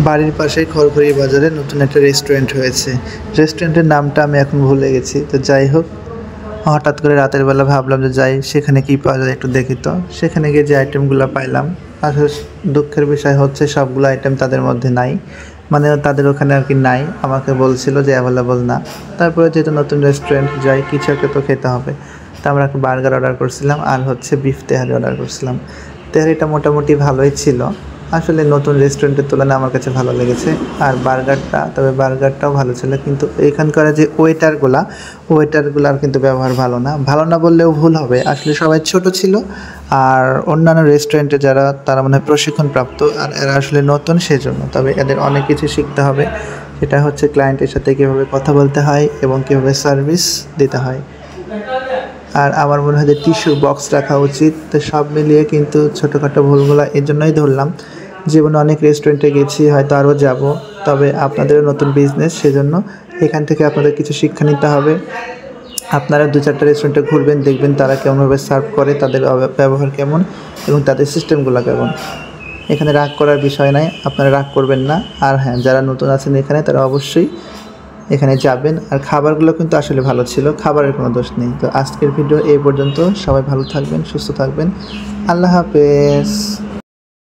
বাড়ির পাশেই খড়খড়ি বাজারে নতুন একটা রেস্টুরেন্ট হয়েছে। রেস্টুরেন্টের নামটা আমি এখন ভুলে গেছি। তো যাই হোক, হঠাৎ করে রাতের বেলা ভাবলাম যে যাই, সেখানে কী পাওয়া যায় একটু দেখি। তো সেখানে গিয়ে যে আইটেমগুলো পাইলাম, আসলে দুঃখের বিষয় হচ্ছে সবগুলো আইটেম তাদের মধ্যে নাই। মানে তাদের ওখানে আর কি নাই, আমাকে বলছিল যে অ্যাভেলেবল না। তারপরে যেহেতু নতুন রেস্টুরেন্ট, যাই কিছু একটা তো খেতে হবে। তো আমরা একটা বার্গার অর্ডার করছিলাম আর হচ্ছে বিফ তেহারি অর্ডার করছিলাম। তেহারিটা মোটামুটি ভালোই ছিল, আসলে নতুন রেস্টুরেন্টের তুলনায় আমার কাছে ভালো লেগেছে। আর বার্গারটাও ভালো ছিল, কিন্তু এখানকার যে ওয়েটারগুলার কিন্তু ব্যবহার ভালো না। ভালো না বললেও ভুল হবে, আসলে সবাই ছোট ছিল। আর অন্যান্য রেস্টুরেন্টে যারা, তারা মানে প্রশিক্ষণপ্রাপ্ত, আর এরা আসলে নতুন, সেজন্য। তবে এদের অনেক কিছু শিখতে হবে, সেটা হচ্ছে ক্লায়েন্টের সাথে কীভাবে কথা বলতে হয় এবং কীভাবে সার্ভিস দিতে হয়। আর আমার মনে হয় যে টিস্যু বক্স রাখা উচিত। তো সব মিলিয়ে কিন্তু ছোটোখাটো ভুলগুলো এই জন্যই ধরলাম। জীবনে অনেক রেস্টুরেন্টে গেছি, হয়তো আরও যাব। তবে আপনাদেরও নতুন বিজনেস, সেজন্য এখান থেকে আপনাদের কিছু শিক্ষা নিতে হবে। আপনারা 2-4টা রেস্টুরেন্টে ঘুরবেন, দেখবেন তারা কেমনভাবে সার্ভ করে, তাদের ব্যবহার কেমন এবং তাদের সিস্টেমগুলো কেমন। এখানে রাগ করার বিষয় নাই, আপনারা রাগ করবেন না। আর হ্যাঁ, যারা নতুন আছেন এখানে, তারা অবশ্যই এখানে যাবেন। আর খাবারগুলো কিন্তু আসলে ভালো ছিল, খাবারের কোনো দোষ নেই। তো আজকের ভিডিও এই পর্যন্ত। সবাই ভালো থাকবেন, সুস্থ থাকবেন। আল্লাহ হাফেজ।